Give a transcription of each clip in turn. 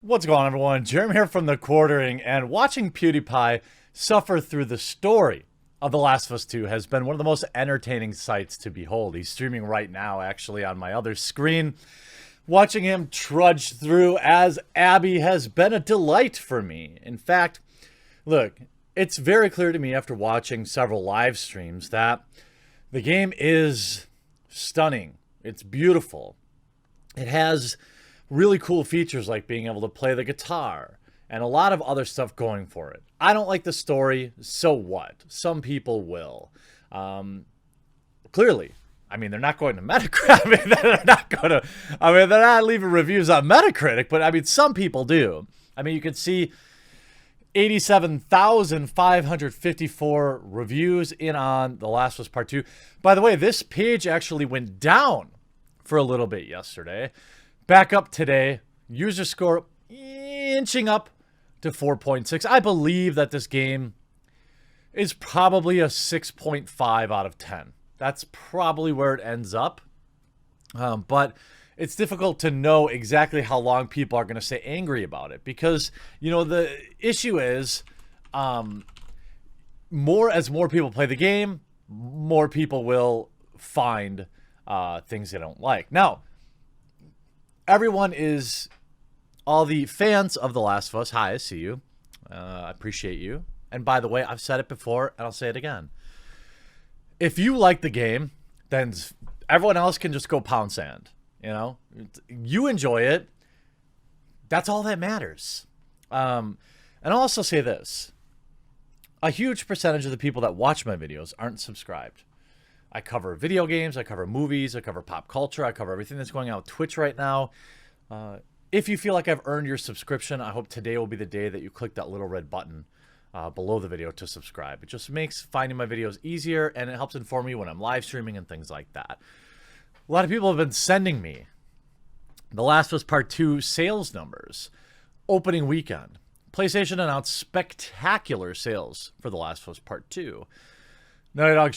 What's going on, everyone? Jeremy here from The Quartering, and watching Pewdiepie suffer through the story of The Last of Us 2 has been one of the most entertaining sights to behold. He's streaming right now, actually, on my other screen. Watching him trudge through as Abby has been a delight for me. In fact, look, it's very clear to me after watching several live streams that the game is stunning. It's beautiful. It has really cool features like being able to play the guitar and a lot of other stuff going for it. I don't like the story, so what? Some people will. Clearly, I mean, they're not going to Metacritic. They're not leaving reviews on Metacritic, but I mean, some people do. I mean, you can see 87,554 reviews in on The Last of Us Part 2. By the way, this page actually went down for a little bit yesterday. Back up today, user score inching up to 4.6. I believe that this game is probably a 6.5 out of 10. That's probably where it ends up. But it's difficult to know exactly how long people are going to stay angry about it because, you know, the issue is as more people play the game, more people will find things they don't like. Now, everyone is, all the fans of The Last of Us, hi, I see you. I appreciate you. And by the way, I've said it before, and I'll say it again. If you like the game, then everyone else can just go pound sand. You know? You enjoy it. That's all that matters. And I'll also say this. A huge percentage of the people that watch my videos aren't subscribed. I cover video games, I cover movies, I cover pop culture, I cover everything that's going on with Twitch right now. If you feel like I've earned your subscription, I hope today will be the day that you click that little red button below the video to subscribe. It just makes finding my videos easier, and it helps inform me when I'm live streaming and things like that. A lot of people have been sending me The Last of Us Part 2 sales numbers. Opening weekend, PlayStation announced spectacular sales for The Last of Us Part 2. Naughty Dog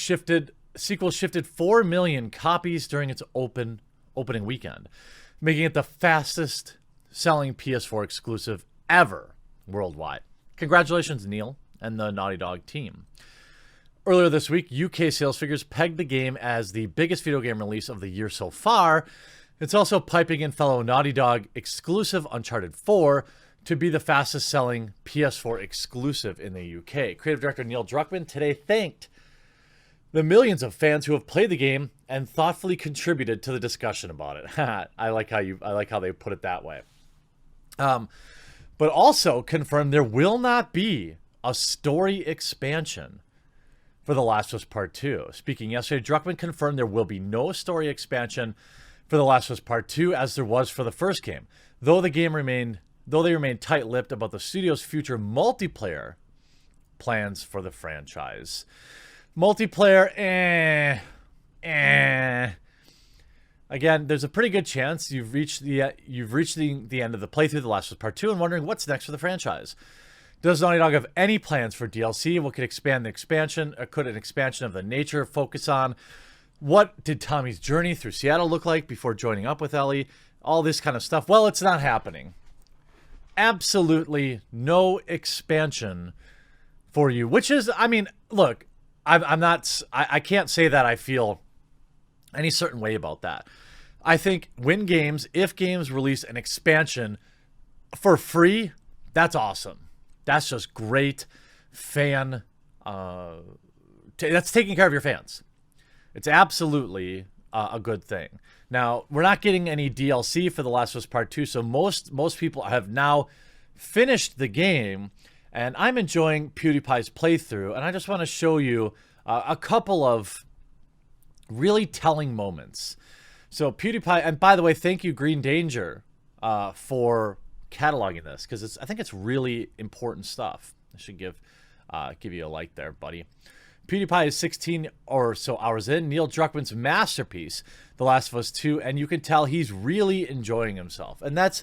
sequel shifted 4 million copies during its opening weekend, making it the fastest selling PS4 exclusive ever worldwide. Congratulations, Neil and the Naughty Dog team. Earlier this week, UK sales figures pegged the game as the biggest video game release of the year so far. It's also piping in fellow Naughty Dog exclusive Uncharted 4 to be the fastest selling PS4 exclusive in the UK. Creative director Neil Druckmann today thanked the millions of fans who have played the game and thoughtfully contributed to the discussion about it. I like how they put it that way. But also confirmed there will not be a story expansion for The Last of Us Part 2. Speaking yesterday, Druckmann confirmed there will be no story expansion for The Last of Us Part 2 as there was for the first game. Though they remained tight-lipped about the studio's future multiplayer plans for the franchise. Multiplayer, Again, there's a pretty good chance you've reached the end of the playthrough of The Last of Us Part 2 and wondering what's next for the franchise. Does Naughty Dog have any plans for DLC? What could expand the expansion? Or could an expansion of the nature focus on? What did Tommy's journey through Seattle look like before joining up with Ellie? All this kind of stuff. Well, it's not happening. Absolutely no expansion for you, which is, I mean, look, I can't say that I feel any certain way about that. I think if games release an expansion for free, that's awesome. That's just great fan. That's taking care of your fans. It's absolutely a good thing. Now, we're not getting any DLC for The Last of Us Part 2, so most people have now finished the game. And I'm enjoying PewDiePie's playthrough, and I just want to show you a couple of really telling moments. So PewDiePie, and by the way, thank you, Green Danger, for cataloging this, because I think it's really important stuff. I should give you a like there, buddy. PewDiePie is 16 or so hours in. Neil Druckmann's masterpiece, The Last of Us 2, and you can tell he's really enjoying himself. And that's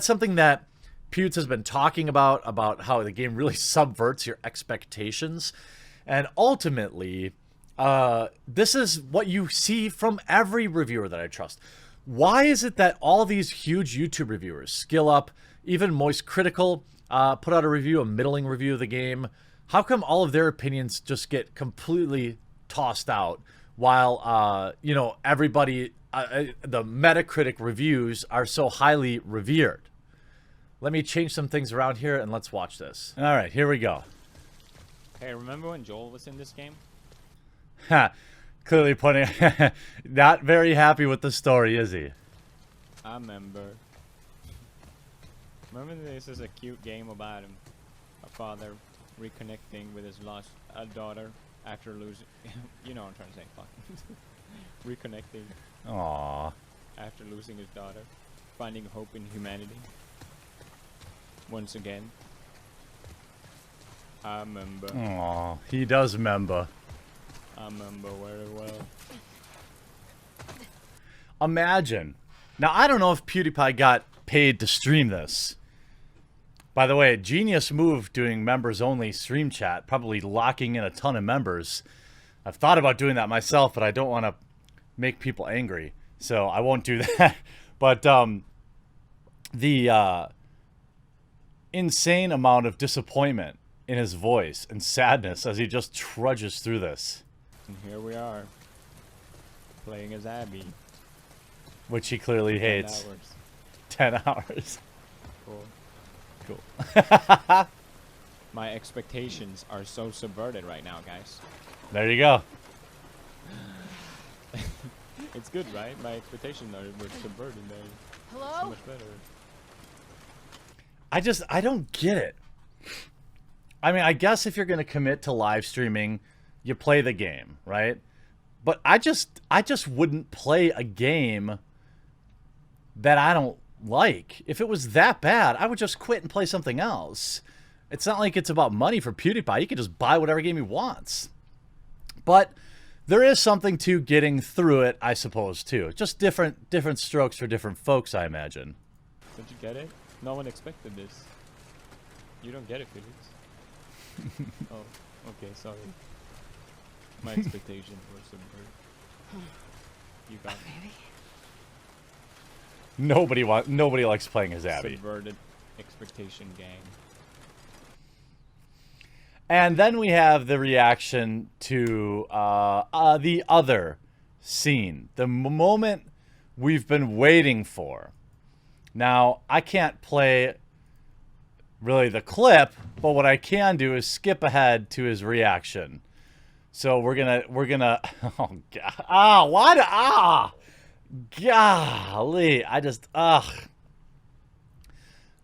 something that Pewds has been talking about how the game really subverts your expectations. And ultimately, this is what you see from every reviewer that I trust. Why is it that all these huge YouTube reviewers, Skill Up, Even Moist Critical put out a review, a middling review of the game. How come all of their opinions just get completely tossed out while, you know, everybody, the Metacritic reviews are so highly revered? Let me change some things around here and let's watch this. All right, here we go. Hey, remember when Joel was in this game? Ha, clearly putting, not very happy with the story, is he? I remember. Remember this is a cute game about a father reconnecting with his lost daughter after losing. You know what I'm trying to say. Fuck. Reconnecting. Aww. After losing his daughter, finding hope in humanity. Once again. I remember. Aww, he does remember. I remember very well. Imagine. Now, I don't know if PewDiePie got paid to stream this. By the way, genius move doing members-only stream chat, probably locking in a ton of members. I've thought about doing that myself, but I don't want to make people angry, so I won't do that. But the insane amount of disappointment in his voice and sadness as he just trudges through this. And here we are, playing as Abby. Which he clearly hates. 10 10 hours. hours. Cool. Cool. My expectations are so subverted right now, guys. There you go. It's good, right? My expectations were subverted. They're so much better. I don't get it. I mean, I guess if you're going to commit to live streaming, you play the game, right? But I just wouldn't play a game that I don't like. If it was that bad, I would just quit and play something else. It's not like it's about money for PewDiePie. He can just buy whatever game he wants. But there is something to getting through it, I suppose, too. Just different strokes for different folks, I imagine. Don't you get it? No one expected this. You don't get it, Felix. Oh, okay, sorry. My expectations were subverted. You got me. Nobody likes playing as Abby. Subverted expectation gang. And then we have the reaction to the other scene, the moment we've been waiting for. Now, I can't play really the clip, but what I can do is skip ahead to his reaction. So we're gonna oh god, what golly, I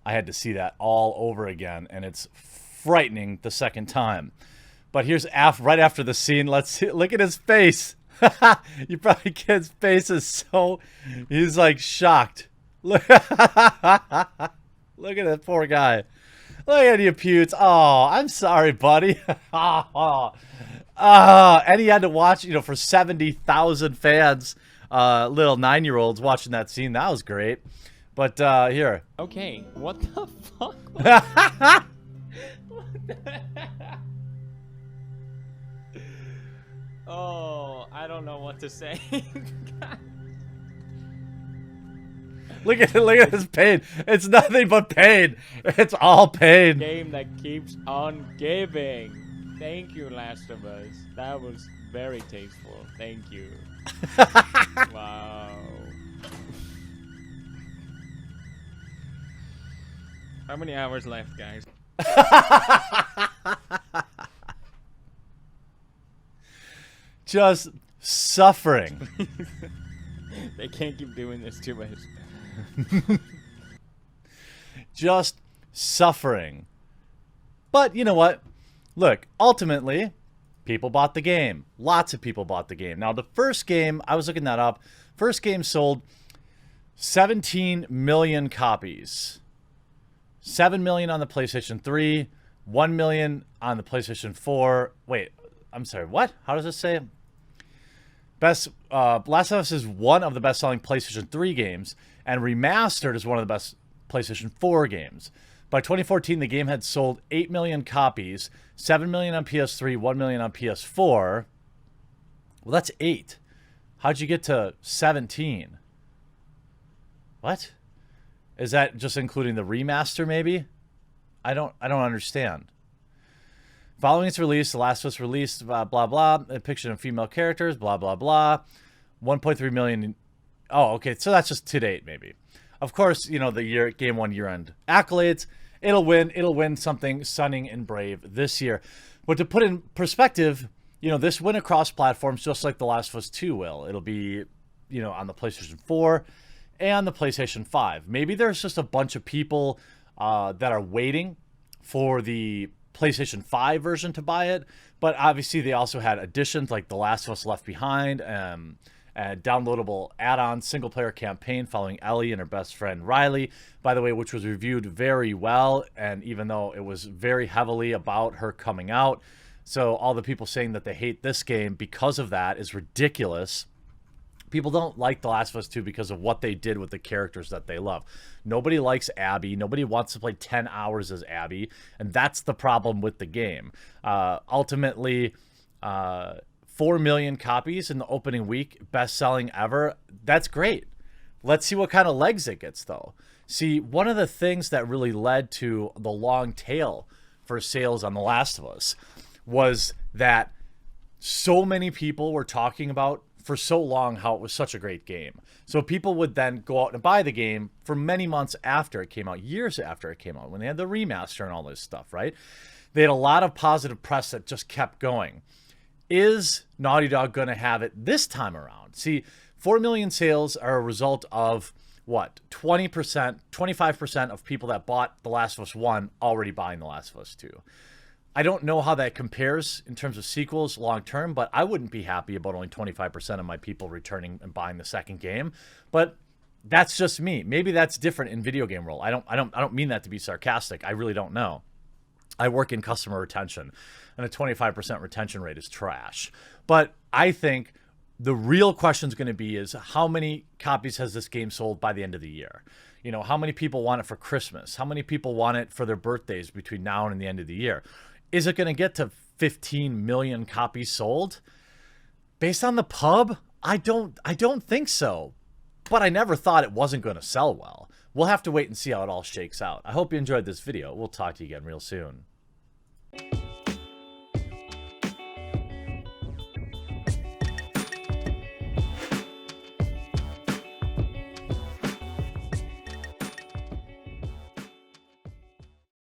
had to see that all over again, and it's frightening the second time. But here's right after the scene. Let's see, look at his face. You probably get his face is so, he's like shocked. Look, look at that poor guy. Look at you, Pewds. Oh, I'm sorry, buddy. And he had to watch, for 70,000 fans, little 9-year-olds watching that scene. That was great. But here. Okay, what the fuck? Oh, I don't know what to say. Look at his pain. It's nothing but pain. It's all pain. Game that keeps on giving. Thank you, Last of Us. That was very tasteful. Thank you. Wow. How many hours left, guys? Just suffering. They can't keep doing this to us. Just suffering. But you know what? Look, ultimately, people bought the game. Lots of people bought the game. Now, the first game, I was looking that up. First game sold 17 million copies. 7 million on the PlayStation 3, 1 million on the PlayStation 4. Wait, I'm sorry, what? How does it say? Last of Us is one of the best-selling PlayStation 3 games, and Remastered is one of the best PlayStation 4 games. By 2014, the game had sold 8 million copies, 7 million on PS3, 1 million on PS4. Well, that's 8. How'd you get to 17? What? Is that just including the remaster, maybe? I don't understand. Following its release, The Last of Us released, blah, blah, blah, a depiction of female characters, blah, blah, blah. 1.3 million. Oh, okay, so that's just to date, maybe. Of course, you know, the Game 1 year-end accolades. It'll win something stunning and brave this year. But to put in perspective, you know, this win across platforms just like The Last of Us 2 will. It'll be, you know, on the PlayStation 4 and the PlayStation 5. Maybe there's just a bunch of people that are waiting for the PlayStation 5 version to buy it. But obviously they also had additions like The Last of Us Left Behind, a downloadable add-on single-player campaign following Ellie and her best friend Riley, by the way, which was reviewed very well, and even though it was very heavily about her coming out, so all the people saying that they hate this game because of that is ridiculous. People don't like The Last of Us 2 because of what they did with the characters that they love. Nobody likes Abby. Nobody wants to play 10 hours as Abby, and that's the problem with the game. Ultimately, 4 million copies in the opening week, best-selling ever. That's great. Let's see what kind of legs it gets, though. See, one of the things that really led to the long tail for sales on The Last of Us was that so many people were talking about for so long how it was such a great game. So people would then go out and buy the game for many months after it came out, years after it came out, when they had the remaster and all this stuff, right? They had a lot of positive press that just kept going. Is Naughty Dog going to have it this time around? See, 4 million sales are a result of, what, 20%, 25% of people that bought The Last of Us 1 already buying The Last of Us 2. I don't know how that compares in terms of sequels long term, but I wouldn't be happy about only 25% of my people returning and buying the second game. But that's just me. Maybe that's different in video game world. I don't mean that to be sarcastic. I really don't know. I work in customer retention, and a 25% retention rate is trash. But I think the real question is going to be is how many copies has this game sold by the end of the year? You know, how many people want it for Christmas? How many people want it for their birthdays between now and the end of the year? Is it going to get to 15 million copies sold? Based on the pub, I don't think so. But I never thought it wasn't going to sell well. We'll have to wait and see how it all shakes out. I hope you enjoyed this video. We'll talk to you again real soon.